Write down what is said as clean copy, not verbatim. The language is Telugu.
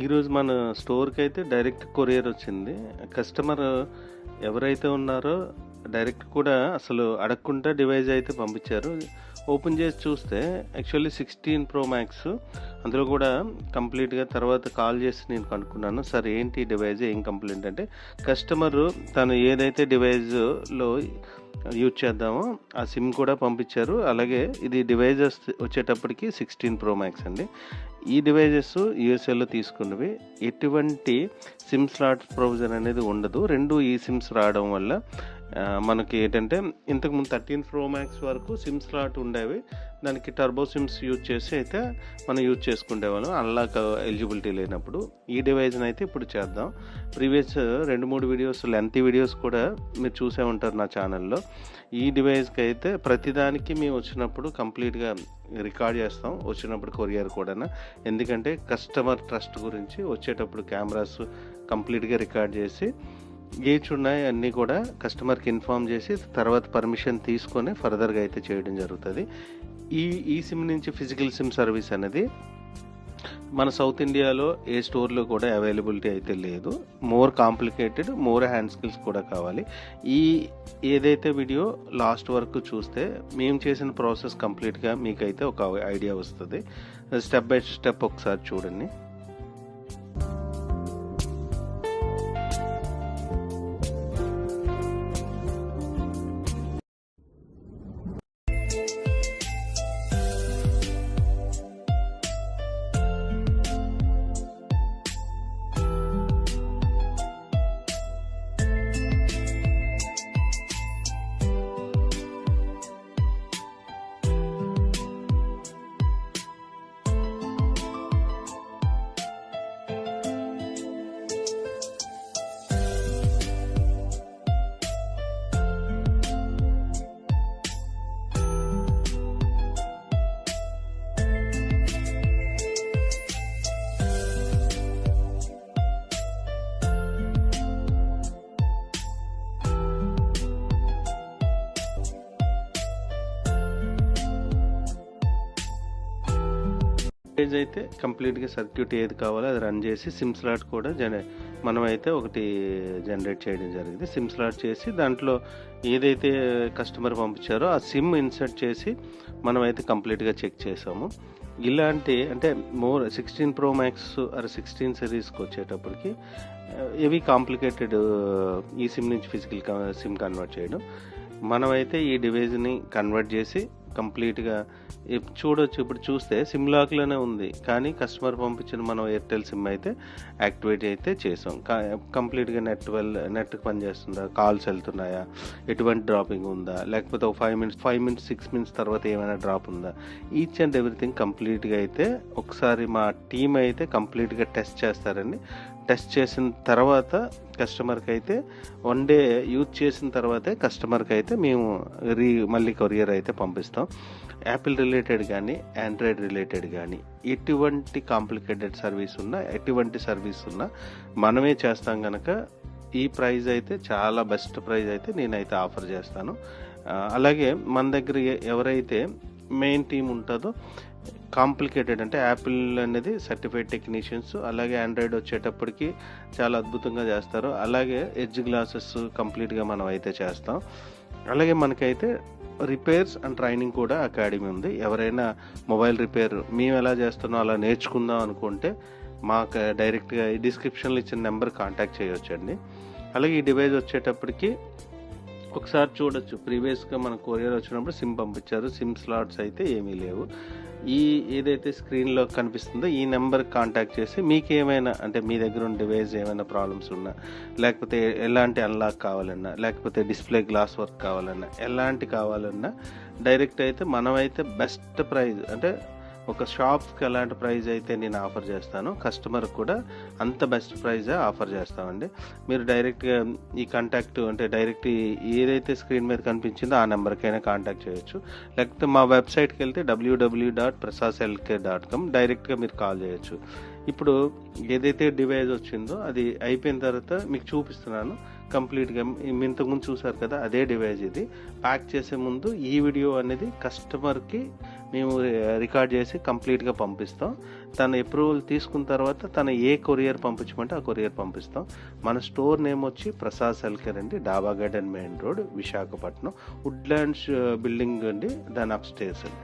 ఈరోజు మన స్టోర్‌కైతే డైరెక్ట్ కొరియర్ వచ్చింది. కస్టమర్ ఎవరైతే ఉన్నారో డైరెక్ట్ కూడా అసలు అడగకుండా డివైస్ అయితే పంపించారు. ఓపెన్ చేసి చూస్తే యాక్చువల్లీ 16 ప్రో మ్యాక్స్, అందులో కూడా కంప్లీట్‌గా తర్వాత కాల్ చేసి నేను కనుక్కున్నాను. సార్ ఏంటి డివైస్ ఏం కంప్లైంట్ అంటే, కస్టమరు తను ఏదైతే డివైస్‌లో యూజ్ చేద్దామో ఆ సిమ్ కూడా పంపించారు. అలాగే ఇది డివైజెస్ వచ్చేటప్పటికి 16 ప్రో మ్యాక్స్ అండి. ఈ డివైజెస్ యూఎస్ఏలో తీసుకున్నవి. ఎటువంటి సిమ్ స్లాట్ ప్రొవిజన్ అనేది ఉండదు. 2 ఈ సిమ్స్ రావడం వల్ల మనకి ఏంటంటే, ఇంతకుముందు 13 ప్రో మ్యాక్స్ వరకు సిమ్ స్లాట్ ఉండేవి. దానికి టర్బో సిమ్స్ యూజ్ చేసి అయితే మనం యూజ్ చేసుకునేవాళ్ళం అన్లాక్ ఎలిజిబిలిటీ లేనప్పుడు. ఈ డివైజ్ని అయితే ఇప్పుడు చేద్దాం. ప్రీవియస్ 2-3 వీడియోస్, లెంతీ వీడియోస్ కూడా మీరు చూసే ఉంటారు నా ఛానల్లో. ఈ డివైస్కి అయితే ప్రతిదానికి మేము వచ్చినప్పుడు కంప్లీట్గా రికార్డ్ చేస్తాం, వచ్చినప్పుడు కొరియర్ కూడా. ఎందుకంటే కస్టమర్ ట్రస్ట్ గురించి వచ్చేటప్పుడు కెమెరాస్ కంప్లీట్గా రికార్డ్ చేసి ఏజ్ ఉన్నాయి అన్నీ కూడా కస్టమర్కి ఇన్ఫామ్ చేసి తర్వాత పర్మిషన్ తీసుకొని ఫర్దర్గా అయితే చేయడం జరుగుతుంది. ఈ సిమ్ నుంచి ఫిజికల్ సిమ్ సర్వీస్ అనేది మన సౌత్ ఇండియాలో ఏ స్టోర్లో కూడా అవైలబిలిటీ అయితే లేదు. More complicated, more hand skills కూడా కావాలి. ఏదైతే వీడియో లాస్ట్ వరకు చూస్తే మేము చేసిన ప్రాసెస్ కంప్లీట్గా మీకైతే ఒక ఐడియా వస్తుంది. స్టెప్ బై స్టెప్ ఒకసారి చూడండి. డివైజ్ అయితే కంప్లీట్గా సర్క్యూట్ ఏది కావాలో అది రన్ చేసి సిమ్ స్లాట్ కూడా మనమైతే ఒకటి జనరేట్ చేయడం జరిగింది. సిమ్ స్లాట్ చేసి దాంట్లో ఏదైతే కస్టమర్ పంపించారో ఆ సిమ్ ఇన్సర్ట్ చేసి మనమైతే కంప్లీట్గా చెక్ చేసాము. ఇలాంటి అంటే 16 ప్రో మ్యాక్స్ ఆర్ 16 సిరీస్కి వచ్చేటప్పటికి ఇవి కాంప్లికేటెడ్. ఈ సిమ్ నుంచి ఫిజికల్ సిమ్ కన్వర్ట్ చేయడం, మనమైతే ఈ డివైజ్ని కన్వర్ట్ చేసి కంప్లీట్గా చూడొచ్చు. ఇప్పుడు చూస్తే సిమ్ లాక్లోనే ఉంది, కానీ పంపించిన మనం ఎయిర్టెల్ సిమ్ అయితే యాక్టివేట్ అయితే చేసాం. కంప్లీట్గా నెట్కి పనిచేస్తుందా, కాల్స్ వెళ్తున్నాయా, ఎటువంటి డ్రాపింగ్ ఉందా, లేకపోతే ఒక 5 మినిట్స్ 6 మినిట్స్ తర్వాత ఏమైనా డ్రాప్ ఉందా, ఈచ్ అండ్ ఎవ్రీథింగ్ కంప్లీట్గా అయితే ఒకసారి మా టీం అయితే కంప్లీట్గా టెస్ట్ చేస్తారండి. టెస్ట్ చేసిన తర్వాత కస్టమర్కి అయితే 1 డే యూజ్ చేసిన తర్వాతే కస్టమర్కి అయితే మేము మళ్ళీ కొరియర్ అయితే పంపిస్తాం. యాపిల్ రిలేటెడ్ కానీ ఆండ్రాయిడ్ రిలేటెడ్ కానీ ఎటువంటి కాంప్లికేటెడ్ సర్వీస్ ఉన్నా, ఎటువంటి సర్వీస్ ఉన్నా మనమే చేస్తాం కనుక ఈ ప్రైస్ అయితే చాలా బెస్ట్ ప్రైస్ అయితే నేనైతే ఆఫర్ చేస్తాను. అలాగే మన దగ్గర ఎవరైతే మెయిన్ టీం ఉంటుందో, కాంప్లికేటెడ్ అంటే యాపిల్ అనేది సర్టిఫైడ్ టెక్నీషియన్స్, అలాగే ఆండ్రాయిడ్ వచ్చేటప్పటికి చాలా అద్భుతంగా చేస్తారు. అలాగే ఎడ్జ్ గ్లాసెస్ కంప్లీట్గా మనం అయితే చేస్తాం. అలాగే మనకైతే రిపేర్స్ అండ్ ట్రైనింగ్ కూడా అకాడమీ ఉంది. ఎవరైనా మొబైల్ రిపేర్ మేము ఎలా చేస్తున్నాం అలా నేర్చుకుందాం అనుకుంటే మాకు డైరెక్ట్గా ఈ డిస్క్రిప్షన్లో ఇచ్చిన నెంబర్ కాంటాక్ట్ చేయొచ్చండి. అలాగే ఈ డివైస్ వచ్చేటప్పటికి ఒకసారి చూడొచ్చు, ప్రీవియస్గా మన కొరియర్ వచ్చినప్పుడు సిమ్ పంపించారు, సిమ్ స్లాట్స్ అయితే ఏమీ లేవు. ఏదైతే స్క్రీన్లో కనిపిస్తుందో ఈ నెంబర్కి కాంటాక్ట్ చేసి మీకు ఏమైనా అంటే మీ దగ్గర ఉన్న డివైస్ ఏమైనా ప్రాబ్లమ్స్ ఉన్నా, లేకపోతే ఎలాంటి అన్లాక్ కావాలన్నా, లేకపోతే డిస్ప్లే గ్లాస్ వర్క్ కావాలన్నా, ఎలాంటి కావాలన్నా డైరెక్ట్ అయితే మనమైతే బెస్ట్ ప్రైస్ అంటే ఒక షాప్కి ఎలాంటి ప్రైస్ అయితే నేను ఆఫర్ చేస్తాను, కస్టమర్కి కూడా అంత బెస్ట్ ప్రైజే ఆఫర్ చేస్తామండి. మీరు డైరెక్ట్గా ఈ కాంటాక్ట్ అంటే డైరెక్ట్ ఏదైతే స్క్రీన్ మీద కనిపించిందో ఆ నెంబర్కైనా కాంటాక్ట్ చేయొచ్చు. లేకపోతే మా వెబ్సైట్కి వెళ్తే www.prasaselcare.com డైరెక్ట్గా మీరు కాల్ చేయొచ్చు. ఇప్పుడు ఏదైతే డివైస్ వచ్చిందో అది అయిపోయిన తర్వాత మీకు చూపిస్తున్నాను కంప్లీట్గా. ఇంతకుముందు చూసారు కదా, అదే డివైస్ ఇది. ప్యాక్ చేసే ముందు ఈ వీడియో అనేది కస్టమర్కి మేము రికార్డ్ చేసి కంప్లీట్గా పంపిస్తాం. తన అప్రూవల్ తీసుకున్న తర్వాత తన ఏ కొరియర్ పంపించమంటే ఆ కొరియర్ పంపిస్తాం. మన స్టోర్ నేమ్ వచ్చి ప్రసాద్ సెల్కేర్ అండి, డాబా garden main road, Visakhapatnam, Woodlands building అండి, దాని అప్ స్టేర్స్ అండి.